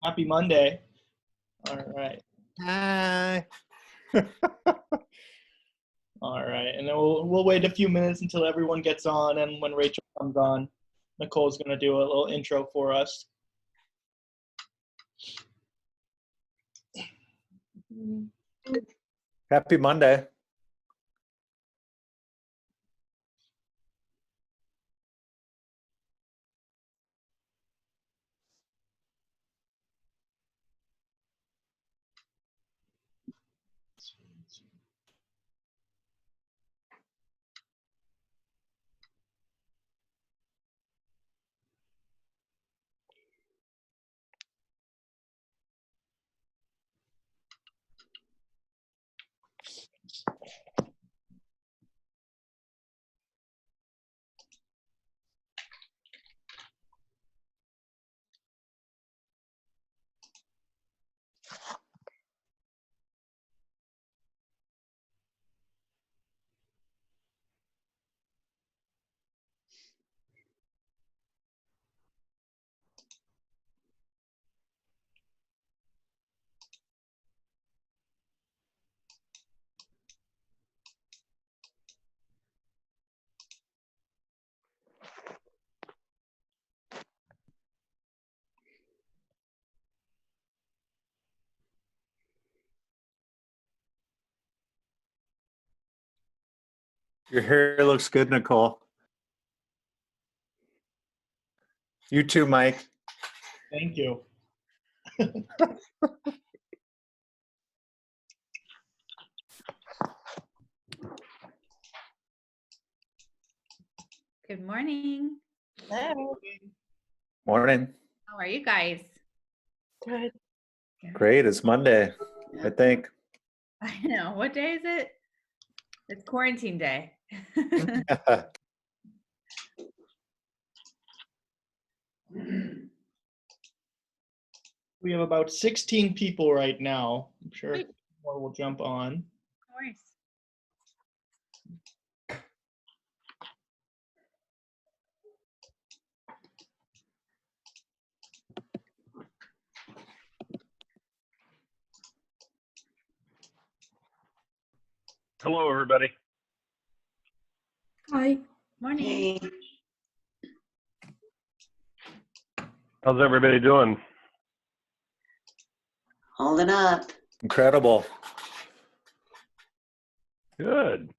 Happy Monday. All right. Hi. All right. And then we'll wait a few minutes until everyone gets on, and when Rachel comes on, Nicole's going to do a little intro for us. Happy Monday. Your hair looks good, Nicole. You too, Mike. Thank you. Good morning. Hello. Morning. How are you guys? Good. Great. It's Monday, I think. I know. What day is it? It's quarantine day. We have about 16 people right now. I'm sure Great. more will jump on. No worries. Hello, everybody. Hi. Morning. Hey. How's everybody doing? Holding up. Incredible. Good.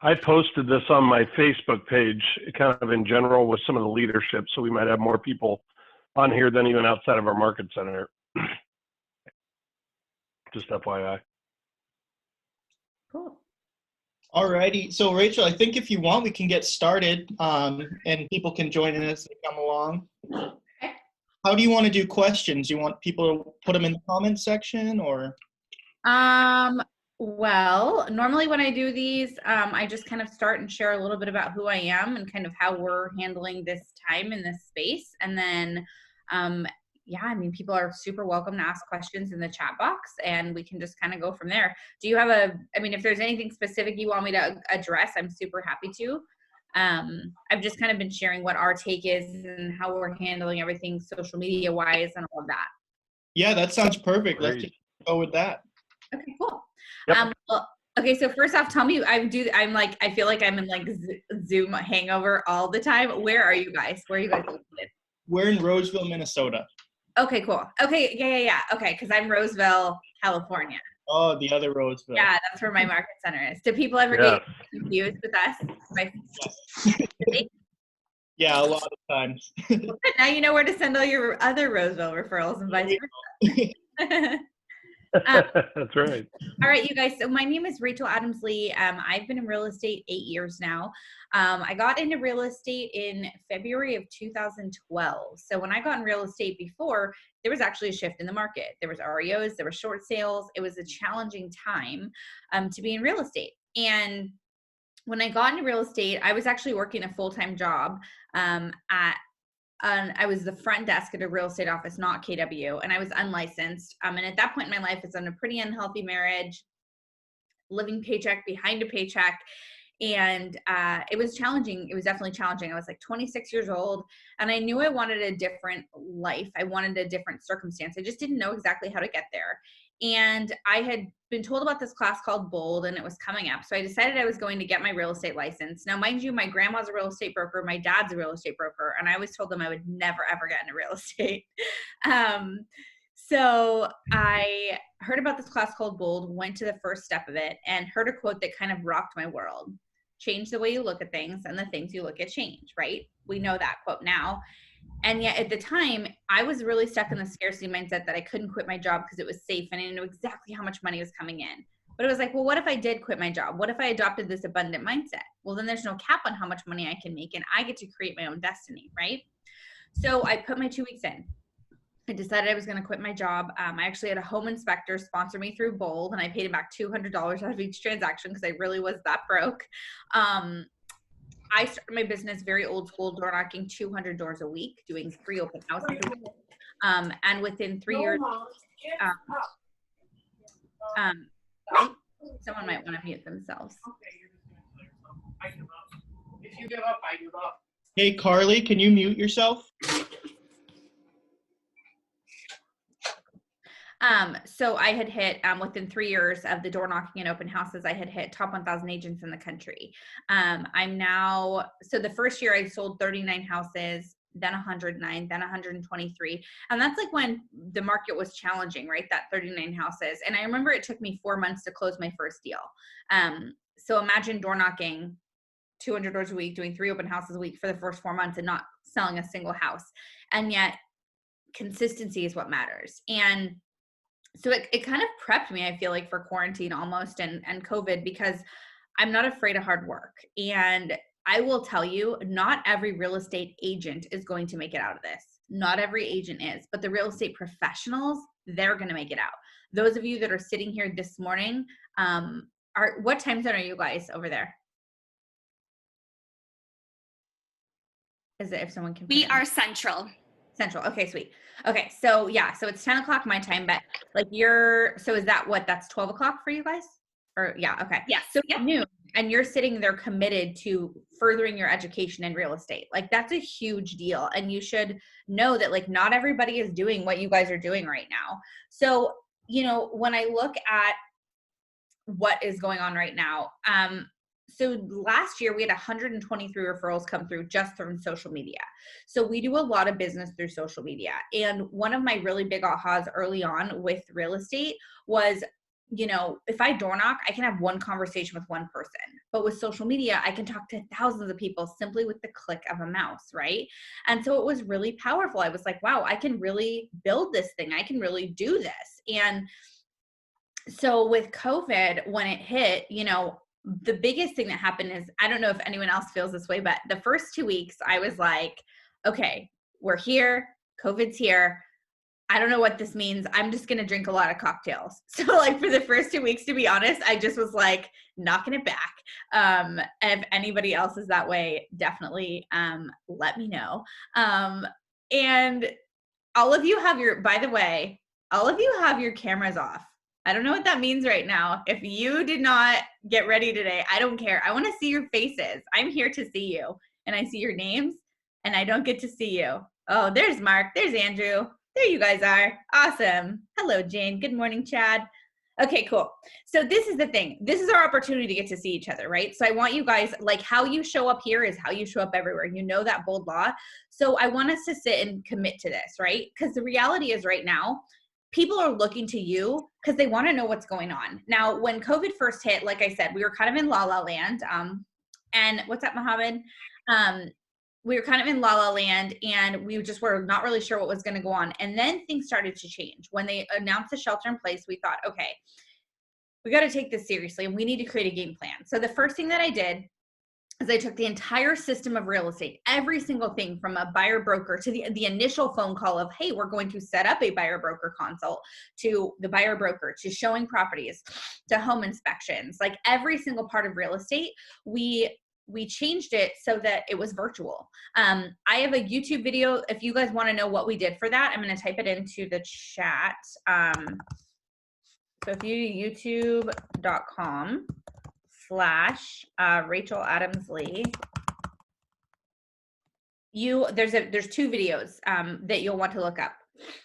I posted this on my Facebook page, kind of in general with some of the leadership, so we might have more people on here than even outside of our market center. Just FYI. Cool. All righty. So, Rachel, I think if you want, we can get started, and people can join in as they come along. Okay. How do you want to do questions? You want people to put them in the comments section, or? Well, normally when I do these, I just kind of start and share a little bit about who I am and kind of how we're handling this time in this space. And then, yeah, I mean, people are super welcome to ask questions in the chat box, and we can just kind of go from there. Do you have if there's anything specific you want me to address, I'm super happy to. I've just kind of been sharing what our take is and how we're handling everything social media wise and all of that. Yeah, that sounds perfect. Great. Let's just go with that. Okay, cool. Yep. Well, okay, so first off, tell me, I feel like I'm in like Zoom hangover all the time. Where are you guys? Where are you guys located? We're in Roseville, Minnesota. Okay, cool. Okay, yeah. Okay, because I'm Roseville, California. Oh, the other Roseville. Yeah, that's where my market center is. Do people ever Yeah. get confused with us? Yeah, a lot of times. Now you know where to send all your other Roseville referrals and vice versa. That's right. All right, you guys. So my name is Rachel Adams Lee. I've been in real estate 8 years now. I got into real estate in February of 2012. So when I got in real estate before, there was actually a shift in the market. There was REOs, there were short sales. It was a challenging time to be in real estate. And when I got into real estate, I was actually working a full-time job I was the front desk at a real estate office, not KW, and I was unlicensed. And at that point in my life, I was in a pretty unhealthy marriage, living paycheck behind a paycheck. And it was challenging. It was definitely challenging. I was like 26 years old, and I knew I wanted a different life. I wanted a different circumstance. I just didn't know exactly how to get there. And I had been told about this class called Bold, and it was coming up. So I decided I was going to get my real estate license. Now, mind you, my grandma's a real estate broker. My dad's a real estate broker. And I always told them I would never, ever get into real estate. So I heard about this class called Bold, went to the first step of it, and heard a quote that kind of rocked my world. Change the way you look at things, and the things you look at change, right? We know that quote now. And yet at the time, I was really stuck in the scarcity mindset that I couldn't quit my job because it was safe and I didn't know exactly how much money was coming in. But it was like, well, what if I did quit my job? What if I adopted this abundant mindset? Well, then there's no cap on how much money I can make, and I get to create my own destiny, right? So I put my 2 weeks in. I decided I was going to quit my job. I actually had a home inspector sponsor me through Bold, and I paid him back $200 out of each transaction because I really was that broke. I started my business very old school, door knocking 200 doors a week, doing free open houses. And within 3 years, someone might want to mute themselves. If you give up, I give up. Hey, Carly, can you mute yourself? So I had hit, within 3 years of the door knocking and open houses, I had hit top 1,000 agents in the country. I'm now, so the first year I sold 39 houses, then 109, then 123. And that's like when the market was challenging, right? That 39 houses. And I remember it took me 4 months to close my first deal. So imagine door knocking 200 doors a week, doing 3 open houses a week for the first 4 months and not selling a single house. And yet consistency is what matters. And so it kind of prepped me, I feel like, for quarantine almost and COVID, because I'm not afraid of hard work. And I will tell you, not every real estate agent is going to make it out of this. Not every agent is, but the real estate professionals, they're going to make it out. Those of you that are sitting here this morning, what time zone are you guys over there? Is it, if someone can? We are Central. Central. Okay, sweet. Okay, so yeah, so it's 10 o'clock my time, but like so is that what, that's 12 o'clock for you guys? Or yeah, okay. Yes. So at noon, and you're sitting there committed to furthering your education in real estate. Like that's a huge deal. And you should know that like not everybody is doing what you guys are doing right now. So, you know, when I look at what is going on right now, so last year we had 123 referrals come through just from social media. So we do a lot of business through social media. And one of my really big ahas early on with real estate was, you know, if I door knock, I can have one conversation with one person. But with social media, I can talk to thousands of people simply with the click of a mouse, right? And so it was really powerful. I was like, wow, I can really build this thing. I can really do this. And so with COVID, when it hit, you know, the biggest thing that happened is, I don't know if anyone else feels this way, but the first 2 weeks I was like, okay, we're here, COVID's here. I don't know what this means. I'm just going to drink a lot of cocktails. So like for the first 2 weeks, to be honest, I just was like knocking it back. And if anybody else is that way, definitely let me know. And all of you have by the way, all of you have your cameras off. I don't know what that means right now. If you did not get ready today, I don't care. I want to see your faces. I'm here to see you. And I see your names and I don't get to see you. Oh, there's Mark. There's Andrew. There you guys are. Awesome. Hello, Jane. Good morning, Chad. Okay, cool. So this is the thing. This is our opportunity to get to see each other, right? So I want you guys, like how you show up here is how you show up everywhere. You know that bold law. So I want us to sit and commit to this, right? Because the reality is right now, people are looking to you because they want to know what's going on. Now, when COVID first hit, like I said, we were kind of in la la land. And what's up, Mohammed? We were kind of in la la land and we just were not really sure what was going to go on. And then things started to change. When they announced the shelter in place, we thought, okay, we got to take this seriously and we need to create a game plan. So the first thing that I did is I took the entire system of real estate, every single thing from a buyer broker to the initial phone call of, hey, we're going to set up a buyer broker consult, to the buyer broker, to showing properties, to home inspections, like every single part of real estate, we changed it so that it was virtual. I have a YouTube video. If you guys want to know what we did for that, I'm going to type it into the chat. So if you do youtube.com/ Rachel Adams Lee, there's 2 videos that you'll want to look up.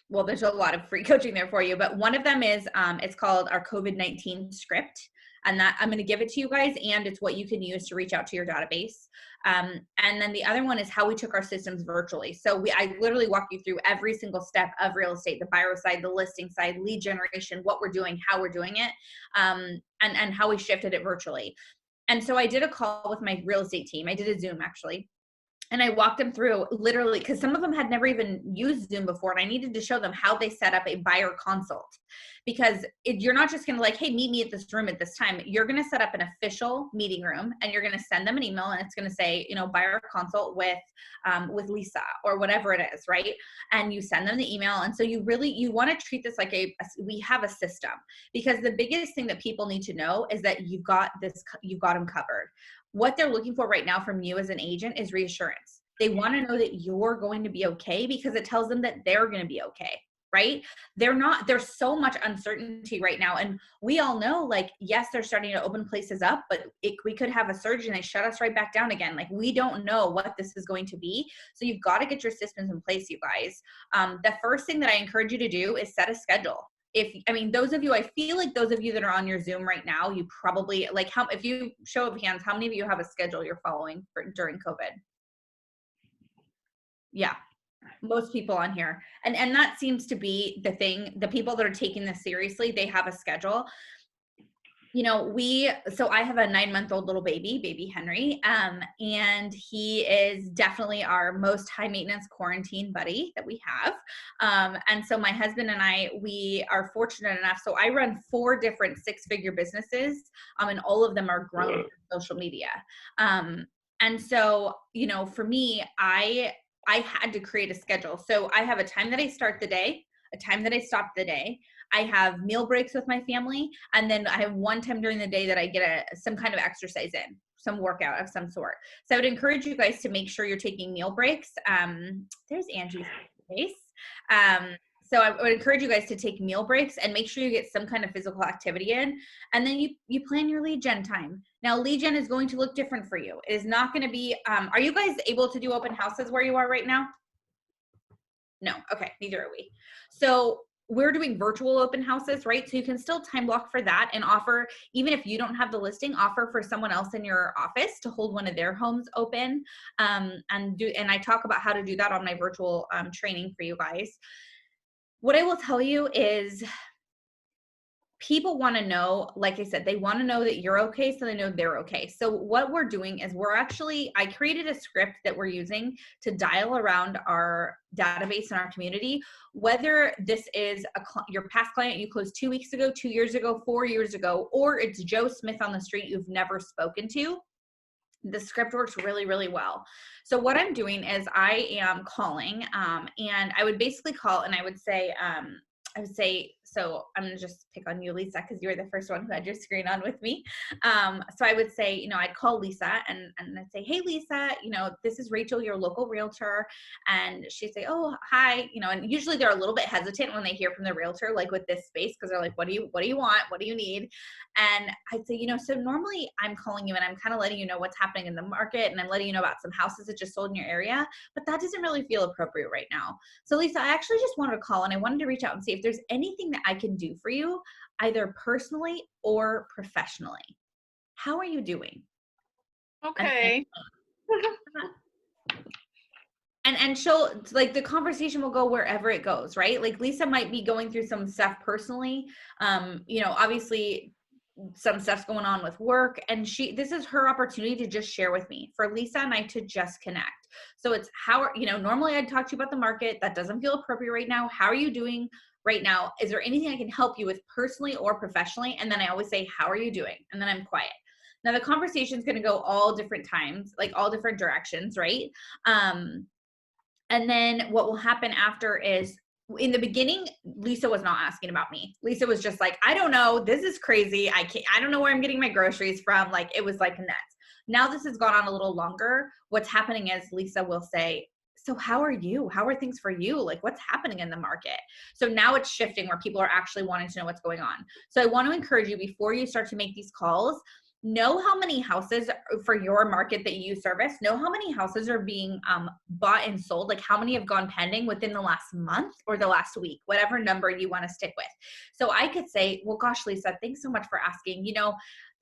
Well, there's a lot of free coaching there for you, but one of them is it's called our COVID-19 script, and that I'm going to give it to you guys, and it's what you can use to reach out to your database. And then the other one is how we took our systems virtually. So I literally walk you through every single step of real estate, the buyer side, the listing side, lead generation, what we're doing, how we're doing it, and how we shifted it virtually. And so I did a call with my real estate team. I did a Zoom actually. And I walked them through literally, because some of them had never even used Zoom before, and I needed to show them how they set up a buyer consult. Because you're not just going to like, hey, meet me at this room at this time. You're going to set up an official meeting room, and you're going to send them an email, and it's going to say, buyer consult with Lisa or whatever it is, right? And you send them the email. And so you want to treat this like we have a system, because the biggest thing that people need to know is that you've got them covered. What they're looking for right now from you as an agent is reassurance. They want to know that you're going to be okay, because it tells them that they're going to be okay, right? There's so much uncertainty right now. And we all know, like, yes, they're starting to open places up, but we could have a surge and they shut us right back down again. Like, we don't know what this is going to be. So you've got to get your systems in place, you guys. The first thing that I encourage you to do is set a schedule. I feel like those of you that are on your Zoom right now, you probably if you show of hands, how many of you have a schedule you're following during COVID? Yeah, most people on here. And that seems to be the thing. The people that are taking this seriously, they have a schedule. So I have a 9-month-old little baby Henry, and he is definitely our most high maintenance quarantine buddy that we have. And so my husband and I, we are fortunate enough. So I run 4 different 6-figure businesses, and all of them are grown through social media. And so, for me, I had to create a schedule. So I have a time that I start the day, a time that I stop the day. I have meal breaks with my family, and then I have one time during the day that I get some kind of exercise in, some workout of some sort. So I would encourage you guys to make sure you're taking meal breaks. There's Angie's face. So I would encourage you guys to take meal breaks and make sure you get some kind of physical activity in. And then you plan your lead gen time. Now, lead gen is going to look different for you. It is not going to be, are you guys able to do open houses where you are right now? No. Okay. Neither are we. So we're doing virtual open houses, right? So you can still time block for that and offer, even if you don't have the listing, offer for someone else in your office to hold one of their homes open. And I talk about how to do that on my virtual training for you guys. What I will tell you is people want to know, like I said, they want to know that you're okay, so they know they're okay. So what we're doing is I created a script that we're using to dial around our database and our community, whether this is your past client you closed 2 weeks ago, 2 years ago, 4 years ago, or it's Joe Smith on the street you've never spoken to. The script works really, really well. So what I'm doing is I am calling, and I would basically call and I would say, so I'm going to just pick on you, Lisa, because you were the first one who had your screen on with me. So I would say, I'd call Lisa and I'd say, hey, Lisa, this is Rachel, your local realtor. And she'd say, oh, hi, and usually they're a little bit hesitant when they hear from the realtor, like with this space, because they're like, what do you want? What do you need? And I'd say, so normally I'm calling you and I'm kind of letting you know what's happening in the market, and I'm letting you know about some houses that just sold in your area, but that doesn't really feel appropriate right now. So Lisa, I actually just wanted to call and I wanted to reach out and see if there's anything that I can do for you, either personally or professionally. How are you doing? Okay. And she'll, like, the conversation will go wherever it goes, right? Like Lisa might be going through some stuff personally. Obviously some stuff's going on with work, and this is her opportunity to just share with me, for Lisa and I to just connect. So it's normally I'd talk to you about the market. That doesn't feel appropriate right now. How are you doing right now? Is there anything I can help you with personally or professionally? And then I always say, how are you doing? And then I'm quiet. Now the conversation is going to go all different times, like all different directions, right? And then what will happen after is, in the beginning, Lisa was not asking about me. Lisa was just like, I don't know. This is crazy. I don't know where I'm getting my groceries from. Like, it was like nuts. Now this has gone on a little longer. What's happening is Lisa will say, so how are you? How are things for you? Like, what's happening in the market? So now it's shifting where people are actually wanting to know what's going on. So I want to encourage you, before you start to make these calls, know how many houses for your market that you service, know how many houses are being bought and sold, like how many have gone pending within the last month or the last week, whatever number you want to stick with. So I could say, well, gosh, Lisa, thanks so much for asking. You know,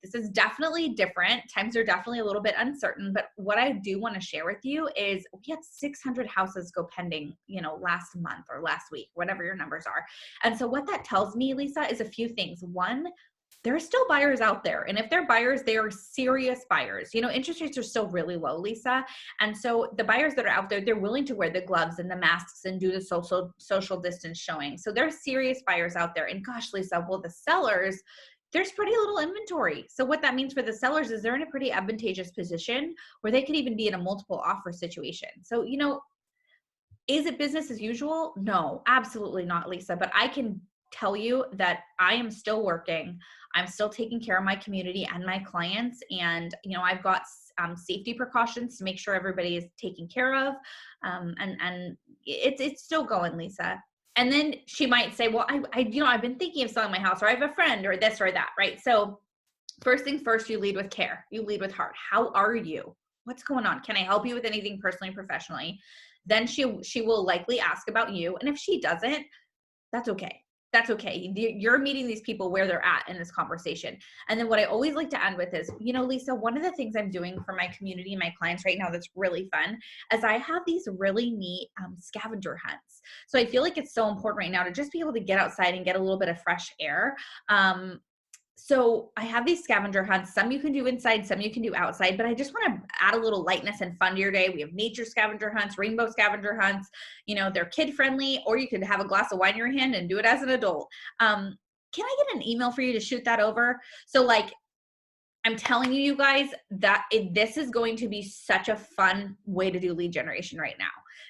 this is definitely different. Times are definitely a little bit uncertain, but what I do want to share with you is we had 600 houses go pending, you know, last month or last week, whatever your numbers are. And so what that tells me, Lisa, is a few things. One, there are still buyers out there. And if they're buyers, they are serious buyers. You know, interest rates are still really low, Lisa. And so the buyers that are out there, they're willing to wear the gloves and the masks and do the social distance showing. So there are serious buyers out there. And gosh, Lisa, well, the sellers, there's pretty little inventory. So what that means for the sellers is they're in a pretty advantageous position where they could even be in a multiple offer situation. So, you know, is it business as usual? No, absolutely not, Lisa. But I can tell you that I am still working. I'm still taking care of my community and my clients. And, you know, I've got safety precautions to make sure everybody is taken care of. And it's still going, Lisa. And then she might say, well, you know, I've been thinking of selling my house, or I have a friend, or this or that, right? So first things first, you lead with care. You lead with heart. How are you? What's going on? Can I help you with anything personally and professionally? Then she will likely ask about you. And if she doesn't, that's okay. That's okay. You're meeting these people where they're at in this conversation. And then what I always like to end with is, you know, Lisa, one of the things I'm doing for my community and my clients right now that's really fun is I have these really neat scavenger hunts. So I feel like it's so important right now to just be able to get outside and get a little bit of fresh air. So I have these scavenger hunts. Some you can do inside, some you can do outside, but I just want to add a little lightness and fun to your day. We have nature scavenger hunts, rainbow scavenger hunts. You know, they're kid friendly, or you could have a glass of wine in your hand and do it as an adult. Can I get an email for you to shoot that over? So like, I'm telling you guys that this is going to be such a fun way to do lead generation right now,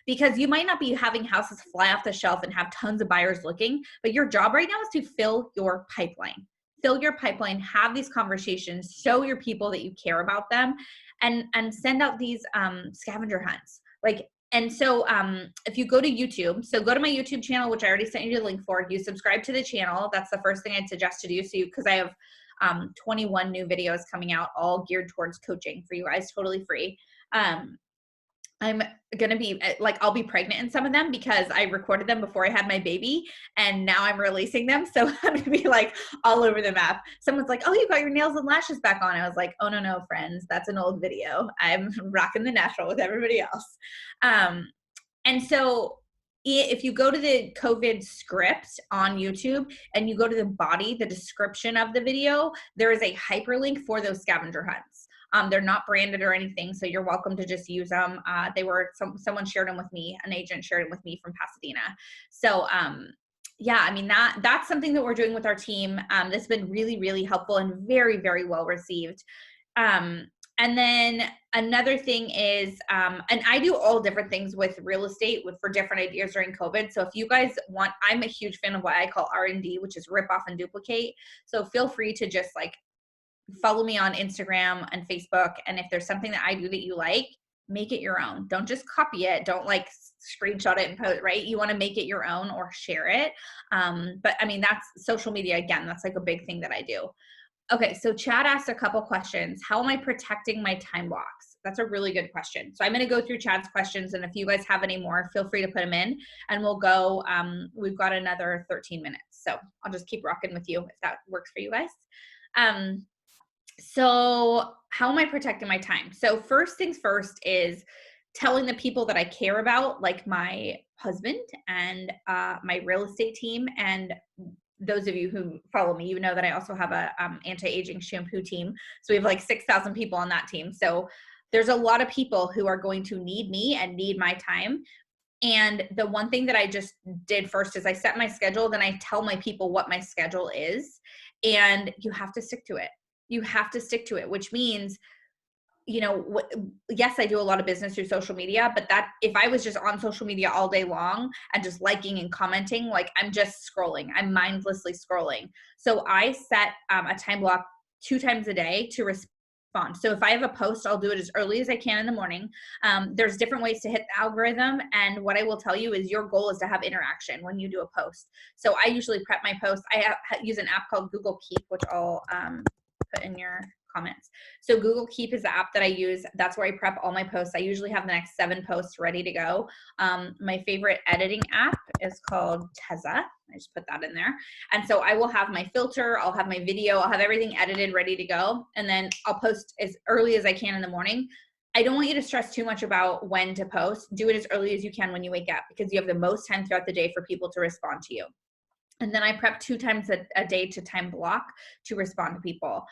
because you might not be having houses fly off the shelf and have tons of buyers looking, but your job right now is to fill your pipeline. Fill your pipeline, have these conversations, show your people that you care about them, and send out these scavenger hunts. And so if you go to YouTube, so go to my YouTube channel, which I already sent you the link for. You subscribe to the channel. That's the first thing I'd suggest to do. So because I have 21 new videos coming out, all geared towards coaching for you guys, totally free. I'm going to be like, I'll be pregnant in some of them because I recorded them before I had my baby and now I'm releasing them. So I'm going to be like all over the map. Someone's like, oh, you got your nails and lashes back on. I was like, oh, no, friends, that's an old video. I'm rocking the natural with everybody else. And so if you go to the COVID script on YouTube and you go to the body, the description of the video, there is a hyperlink for those scavenger hunts. They're not branded or anything, so you're welcome to just use them. Someone shared them with me, an agent shared them with me from Pasadena. So yeah, I mean, that's something that we're doing with our team. That's been really, really helpful and very, very well received. And then another thing is, and I do all different things with real estate for different ideas during COVID. So if you guys want, I'm a huge fan of what I call R&D, which is rip off and duplicate. So feel free to just like follow me on Instagram and Facebook. And if there's something that I do that you like, make it your own. Don't just copy it. Don't like screenshot it and post, right? You want to make it your own or share it. But I mean, that's social media. Again, that's like a big thing that I do. Okay. So Chad asked a couple questions. How am I protecting my time blocks? That's a really good question. So I'm going to go through Chad's questions. And if you guys have any more, feel free to put them in and we'll go, we've got another 13 minutes. So I'll just keep rocking with you if that works for you guys. So how am I protecting my time? So first things first is telling the people that I care about, like my husband and my real estate team. And those of you who follow me, you know that I also have a anti-aging shampoo team. So we have like 6,000 people on that team. So there's a lot of people who are going to need me and need my time. And the one thing that I just did first is I set my schedule, then I tell my people what my schedule is, and you have to stick to it. You have to stick to it, which means, you know, yes, I do a lot of business through social media, but that if I was just on social media all day long and just liking and commenting, like I'm just scrolling, I'm mindlessly scrolling. So I set a time block 2 times a day to respond. So if I have a post, I'll do it as early as I can in the morning. There's different ways to hit the algorithm. And what I will tell you is your goal is to have interaction when you do a post. So I usually prep my posts. I use an app called Google Keep, which I'll put in your comments. So Google Keep is the app that I use. That's where I prep all my posts. I usually have the next 7 posts ready to go. My favorite editing app is called Teza. I just put that in there. And so I will have my filter, I'll have my video, I'll have everything edited, ready to go. And then I'll post as early as I can in the morning. I don't want you to stress too much about when to post. Do it as early as you can when you wake up, because you have the most time throughout the day for people to respond to you. And then I prep 2 times a day to time block to respond to people.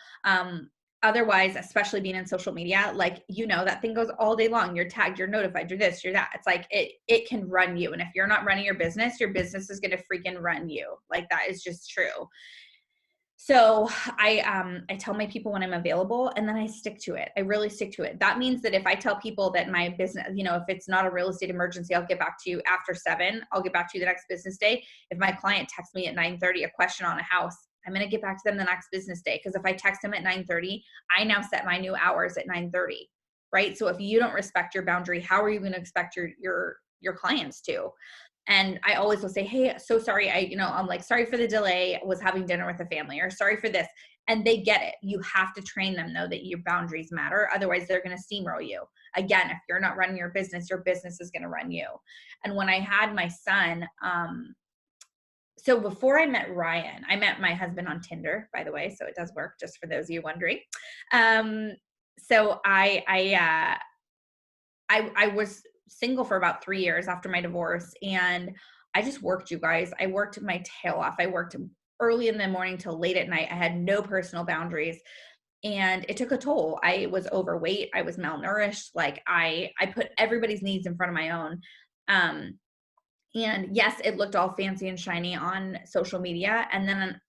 Otherwise, especially being in social media, like, that thing goes all day long. You're tagged, you're notified, you're this, you're that. It's like, it can run you. And if you're not running your business is going to freaking run you. Like, that is just true. So I tell my people when I'm available, and then I stick to it. I really stick to it. That means that if I tell people that my business, if it's not a real estate emergency, I'll get back to you after 7. I'll get back to you the next business day. If my client texts me at 9:30 a question on a house, I'm going to get back to them the next business day. Because if I text them at 9:30, I now set my new hours at 9:30, right? So if you don't respect your boundary, how are you going to expect your clients to? And I always will say, hey, so sorry. I'm like, sorry for the delay. I was having dinner with a family, or sorry for this. And they get it. You have to train them, though, that your boundaries matter. Otherwise, they're going to steamroll you. Again, if you're not running your business is going to run you. And when I had my son, so before I met Ryan, I met my husband on Tinder, by the way. So it does work, just for those of you wondering. So I was single for about 3 years after my divorce, and I just worked, you guys. I worked my tail off. I worked early in the morning till late at night. I had no personal boundaries, and it took a toll. I was overweight. I was malnourished. Like, I put everybody's needs in front of my own. And yes, it looked all fancy and shiny on social media.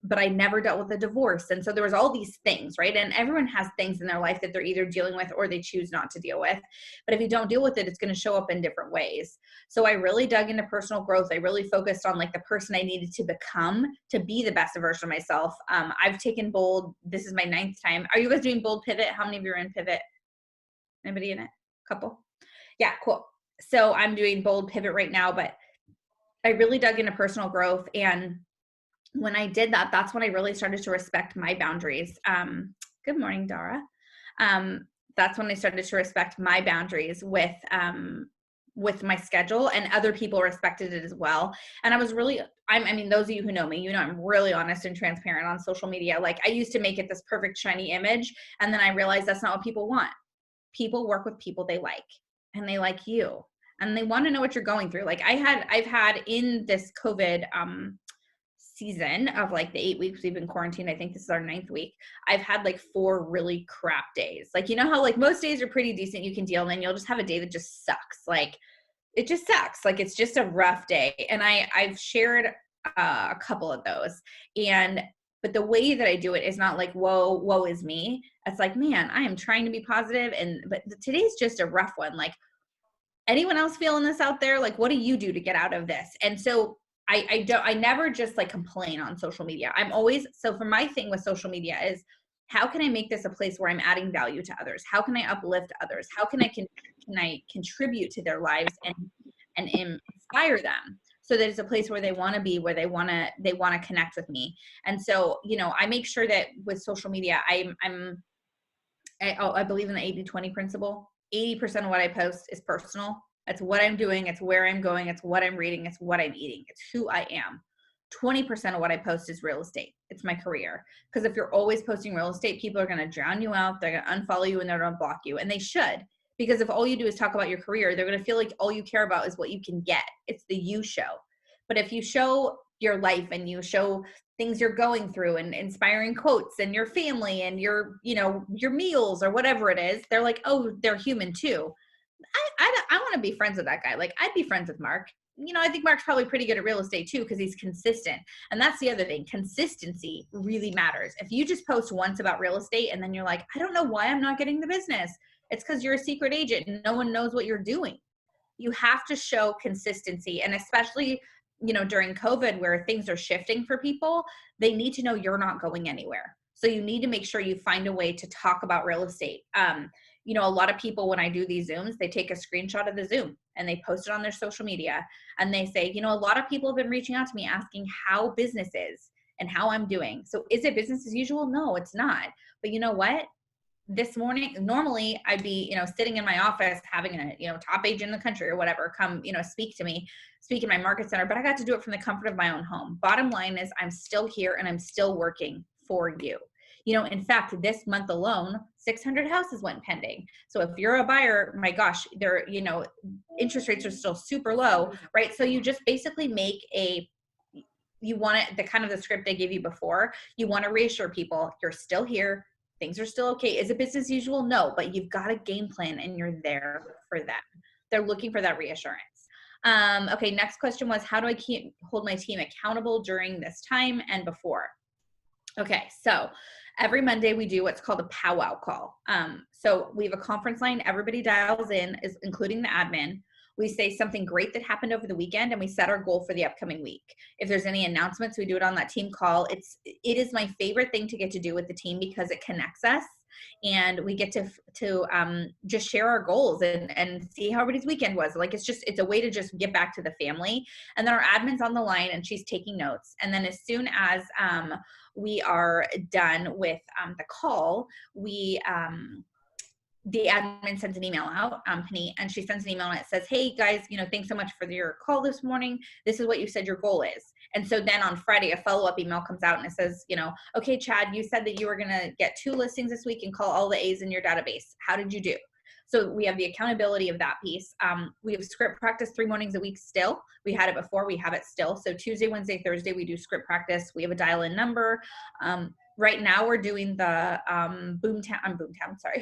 But I never dealt with a divorce. And so there was all these things, right? And everyone has things in their life that they're either dealing with or they choose not to deal with. But if you don't deal with it, it's going to show up in different ways. So I really dug into personal growth. I really focused on like the person I needed to become to be the best version of myself. I've taken Bold. This is my 9th time. Are you guys doing Bold Pivot? How many of you are in Pivot? Anybody in it? Couple? Yeah, cool. So I'm doing Bold Pivot right now, but I really dug into personal growth. And when I did that, that's when I really started to respect my boundaries. Good morning, Dara. That's when I started to respect my boundaries with my schedule, and other people respected it as well. And I was really, those of you who know me, I'm really honest and transparent on social media. Like, I used to make it this perfect, shiny image. And then I realized that's not what people want. People work with people they like, and they like you. And they want to know what you're going through. Like, I've had in this COVID season of like the 8 weeks we've been quarantined, I think this is our 9th week, I've had like 4 really crap days. Like, how like most days are pretty decent, you can deal, and then you'll just have a day that just sucks. Like, it just sucks. Like, it's just a rough day. And I've shared a couple of those. But the way that I do it is not like, woe is me. It's like, man, I am trying to be positive. But today's just a rough one. Like, anyone else feeling this out there? Like, what do you do to get out of this? And so I never just like complain on social media. So for my thing with social media is, how can I make this a place where I'm adding value to others? How can I uplift others? How can I contribute to their lives and inspire them, so that it's a place where they want to be, where they want to connect with me. And so, I make sure that with social media, I believe in the 80-20 principle. 80% of what I post is personal. It's what I'm doing. It's where I'm going. It's what I'm reading. It's what I'm eating. It's who I am. 20% of what I post is real estate. It's my career. Because if you're always posting real estate, people are going to drown you out. They're going to unfollow you, and they're going to block you. And they should. Because if all you do is talk about your career, they're going to feel like all you care about is what you can get. It's the you show. But if you show your life and you show things you're going through and inspiring quotes and your family and your meals or whatever it is, they're like, oh, they're human too. I want to be friends with that guy. Like, I'd be friends with Mark. I think Mark's probably pretty good at real estate too, because he's consistent. And that's the other thing. Consistency really matters. If you just post once about real estate and then you're like, I don't know why I'm not getting the business, it's because you're a secret agent and no one knows what you're doing. You have to show consistency. And especially during COVID, where things are shifting for people, they need to know you're not going anywhere. So you need to make sure you find a way to talk about real estate. A lot of people, when I do these Zooms, they take a screenshot of the Zoom and they post it on their social media. And they say, a lot of people have been reaching out to me asking how business is and how I'm doing. So is it business as usual? No, it's not. But you know what? this morning, normally I'd be, sitting in my office having a, top agent in the country or whatever come, speak to me, speak in my market center, but I got to do it from the comfort of my own home. Bottom line is I'm still here and I'm still working for you. In fact, this month alone, 600 houses went pending. So if you're a buyer, my gosh, they're, interest rates are still super low, right? So you just basically make you want it, the kind of the script I gave you before, you want to reassure people you're still here. Things are still okay. Is it business as usual? No, but you've got a game plan and you're there for them. They're looking for that reassurance. Okay, next question was, how do I hold my team accountable during this time and before? Okay, so every Monday we do what's called a powwow call. So we have a conference line. Everybody dials in, including the admin. We say something great that happened over the weekend and we set our goal for the upcoming week. If there's any announcements, we do it on that team call. It is my favorite thing to get to do with the team because it connects us and we get to just share our goals and see how everybody's weekend was. Like, it's a way to just get back to the family. And then our admin's on the line and she's taking notes. And then as soon as we are done with the call, the admin sends an email out, Penny, and she sends an email and it says, hey guys, thanks so much for your call this morning. This is what you said your goal is. And so then on Friday, a follow-up email comes out and it says, okay, Chad, you said that you were going to get 2 listings this week and call all the A's in your database. How did you do? So we have the accountability of that piece. We have script practice 3 mornings a week still. We had it before, we have it still. So Tuesday, Wednesday, Thursday, we do script practice. We have a dial-in number. Right now we're doing the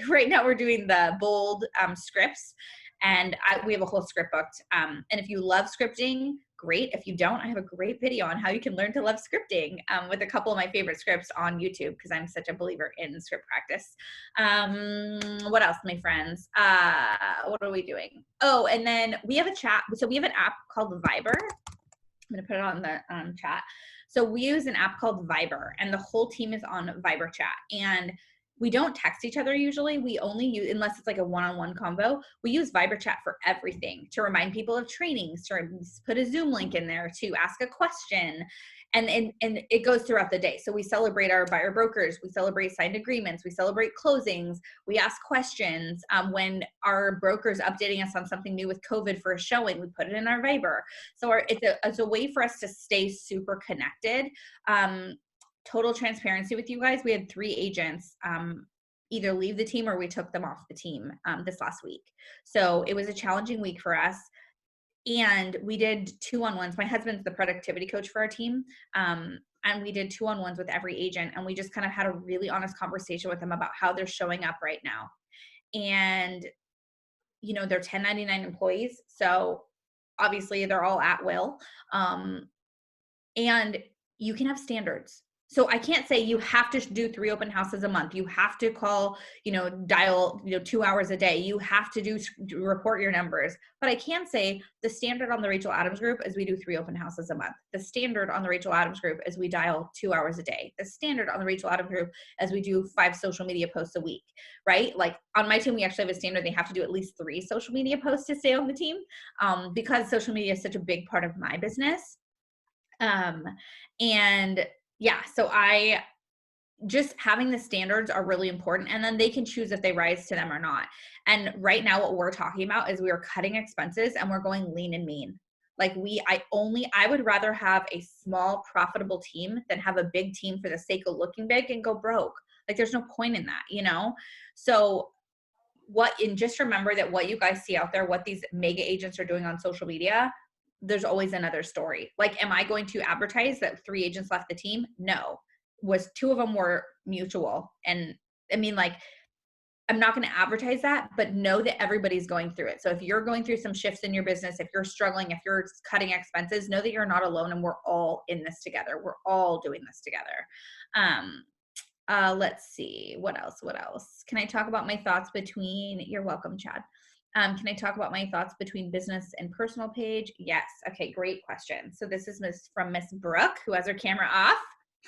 Right now we're doing the bold scripts, and we have a whole script booked. And if you love scripting, great. If you don't, I have a great video on how you can learn to love scripting with a couple of my favorite scripts on YouTube because I'm such a believer in script practice. What else, my friends? What are we doing? Oh, and then we have a chat. So we have an app called Viber. I'm going to put it on the chat. So we use an app called Viber, and the whole team is on Viber chat. And we don't text each other usually. We only use, unless it's like a one-on-one convo, we use Viber chat for everything, to remind people of trainings, to put a Zoom link in there, to ask a question. And it goes throughout the day. So we celebrate our buyer brokers, we celebrate signed agreements, we celebrate closings, we ask questions. When our broker's updating us on something new with COVID for a showing, we put it in our Viber. So it's a way for us to stay super connected. Total transparency with you guys, we had 3 agents either leave the team or we took them off the team this last week. So it was a challenging week for us. And we did 2-on-1s. My husband's the productivity coach for our team. And we did 2-on-1s with every agent. And we just kind of had a really honest conversation with them about how they're showing up right now. And, they're 1099 employees. So obviously they're all at will. And you can have standards. So I can't say you have to do 3 open houses a month. You have to call, dial, 2 hours a day. You have to report your numbers. But I can say the standard on the Rachel Adams Group is we do 3 open houses a month. The standard on the Rachel Adams Group is we dial 2 hours a day. The standard on the Rachel Adams Group is we do 5 social media posts a week, right? Like on my team, we actually have a standard. They have to do at least 3 social media posts to stay on the team because social media is such a big part of my business. And yeah, so just having the standards are really important, and then they can choose if they rise to them or not. And right now what we're talking about is we are cutting expenses and we're going lean and mean. Like I would rather have a small profitable team than have a big team for the sake of looking big and go broke. Like there's no point in that, So just remember that what you guys see out there, what these mega agents are doing on social media, there's always another story. Like, am I going to advertise that 3 agents left the team? No. 2 of them were mutual. And I mean, like, I'm not going to advertise that, but know that everybody's going through it. So if you're going through some shifts in your business, if you're struggling, if you're cutting expenses, know that you're not alone and we're all in this together. We're all doing this together. Let's see, what else? Can I talk about my thoughts you're welcome, Chad. Can I talk about my thoughts between business and personal page? Yes. Okay, great question. So this is from Miss Brooke, who has her camera off,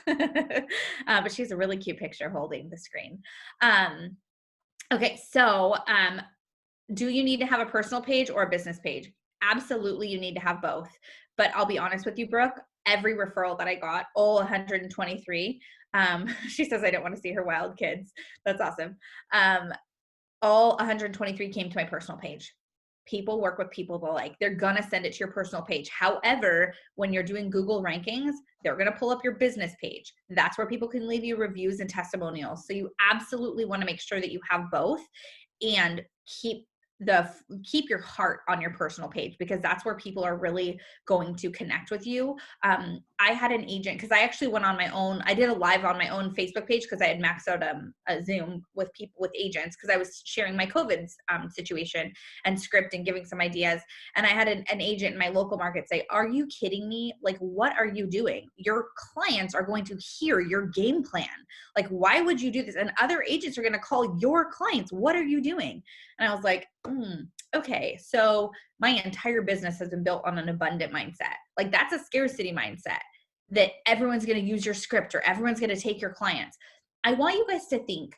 but she has a really cute picture holding the screen. Okay, so do you need to have a personal page or a business page? Absolutely, you need to have both. But I'll be honest with you, Brooke, every referral that I got, all 123. She says I don't want to see her wild kids. That's awesome. All 123 came to my personal page. People work with people they like. They're going to send it to your personal page. However, when you're doing Google rankings, they're going to pull up your business page. That's where people can leave you reviews and testimonials. So you absolutely want to make sure that you have both and keep your heart on your personal page, because that's where people are really going to connect with you. I had an agent, because I actually went on my own. I did a live on my own Facebook page because I had maxed out a Zoom with people, with agents, because I was sharing my COVID situation and script and giving some ideas. And I had an agent in my local market say, "Are you kidding me? Like, what are you doing? Your clients are going to hear your game plan. Like, why would you do this? And other agents are going to call your clients. What are you doing?" And I was like, okay, so my entire business has been built on an abundant mindset. Like, that's a scarcity mindset, that everyone's going to use your script or everyone's going to take your clients. I want you guys to think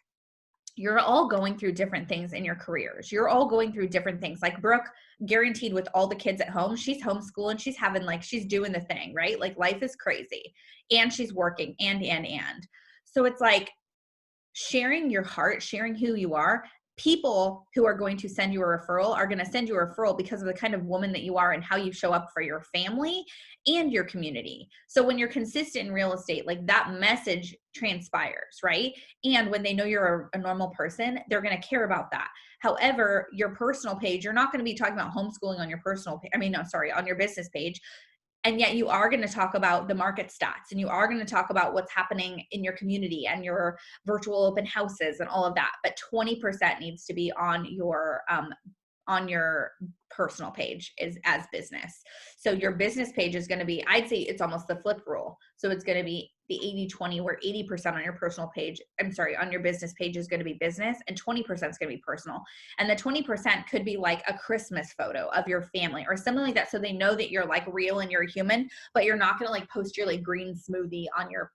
you're all going through different things in your careers. You're all going through different things. Like Brooke, guaranteed, with all the kids at home, she's homeschooling, she's having, like, she's doing the thing, right? Like, life is crazy, and she's working and. So it's like sharing your heart, sharing who you are. People who are going to send you a referral are going to send you a referral because of the kind of woman that you are and how you show up for your family and your community. So when you're consistent in real estate, like, that message transpires, right? And when they know you're a normal person, they're going to care about that. However, your personal page, you're not going to be talking about homeschooling on your personal page. On your business page. And yet you are going to talk about the market stats, and you are going to talk about what's happening in your community and your virtual open houses and all of that. But 20% needs to be on your personal page as business. So your business page is going to be, I'd say it's almost the flip rule. So it's going to be the 80-20, where 80% on your personal page, on your business page is going to be business, and 20% is going to be personal. And the 20% could be like a Christmas photo of your family or something like that. So they know that you're, like, real and you're a human, but you're not going to, like, post your, like, green smoothie on your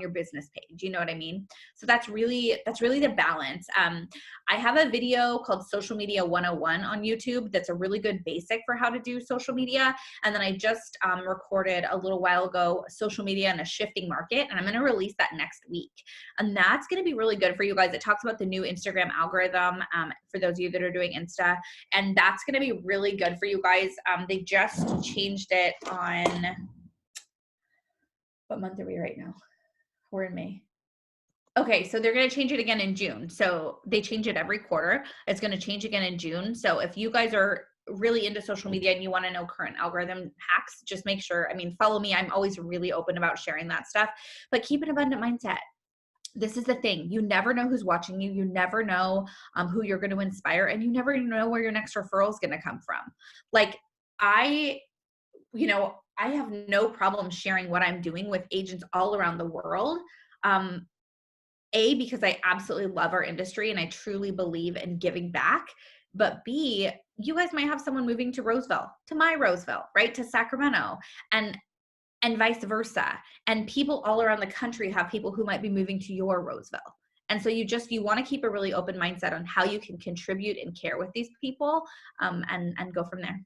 business page. You know what I mean? So that's really the balance. I have a video called Social Media 101 on YouTube. That's a really good basic for how to do social media. And then I just recorded a little while ago, Social Media in a Shifting Market. And I'm going to release that next week. And that's going to be really good for you guys. It talks about the new Instagram algorithm for those of you that are doing Insta. And that's going to be really good for you guys. They just changed it on, what month are we right now? We're in May. Okay, so they're going to change it again in June. So they change it every quarter. It's going to change again in June. So if you guys are really into social media and you want to know current algorithm hacks, just make sure, follow me. I'm always really open about sharing that stuff, but keep an abundant mindset. This is the thing. You never know who's watching you. You never know who you're going to inspire, and you never know where your next referral is going to come from. Like, I have no problem sharing what I'm doing with agents all around the world. Because I absolutely love our industry and I truly believe in giving back. But B, you guys might have someone moving to Roseville, to my Roseville, right? To Sacramento, and vice versa. And people all around the country have people who might be moving to your Roseville. And so you want to keep a really open mindset on how you can contribute and care with these people, and go from there.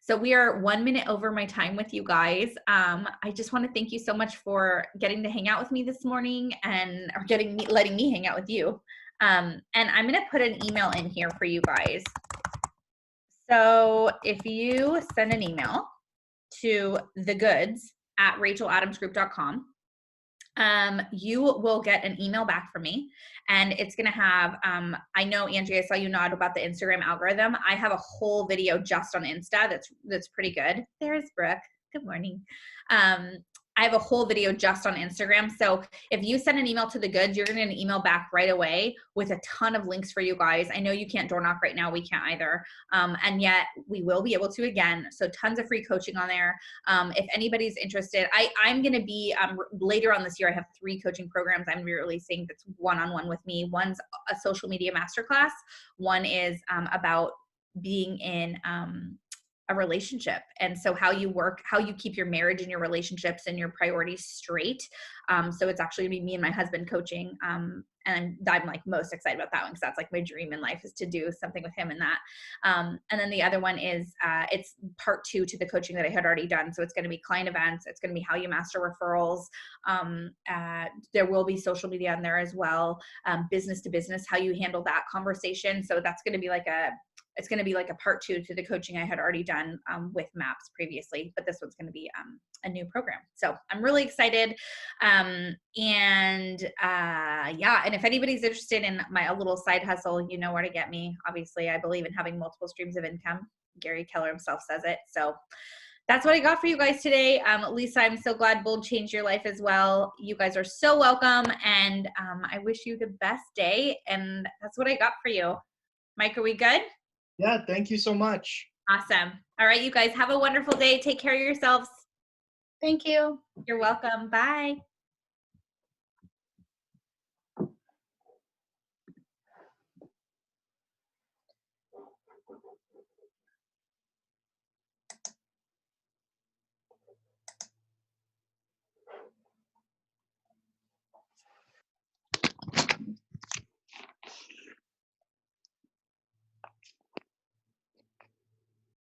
So we are 1 minute over my time with you guys. I just want to thank you so much for getting to hang out with me this morning, or letting me hang out with you. And I'm going to put an email in here for you guys. So if you send an email to thegoods@racheladamsgroup.com, you will get an email back from me, and it's going to have, I know, Angie, I saw you nod about the Instagram algorithm. I have a whole video just on Insta that's pretty good. There's Brooke. Good morning. I have a whole video just on Instagram. So if you send an email to the goods, you're going to get an email back right away with a ton of links for you guys. I know you can't door knock right now. We can't either. And yet we will be able to again. So tons of free coaching on there. If anybody's interested, I'm going to be, later on this year, I have 3 coaching programs I'm releasing that's one-on-one with me. One's a social media masterclass. One is about being in a relationship. And so how you keep your marriage and your relationships and your priorities straight. So it's actually gonna be me and my husband coaching. And I'm like most excited about that one because that's like my dream in life is to do something with him in that. And then the other one is it's part 2 to the coaching that I had already done. So it's going to be client events. It's going to be how you master referrals. There will be social media in there as well. Business to business, how you handle that conversation. So that's going to be like a part 2 to the coaching I had already done with MAPS previously, but this one's going to be a new program. So I'm really excited. And if anybody's interested in a little side hustle, you know where to get me. Obviously, I believe in having multiple streams of income. Gary Keller himself says it. So that's what I got for you guys today. Lisa, I'm so glad Bold changed your life as well. You guys are so welcome. And I wish you the best day. And that's what I got for you. Mike, are we good? Yeah, thank you so much. Awesome. All right, you guys have a wonderful day. Take care of yourselves. Thank you. You're welcome. Bye.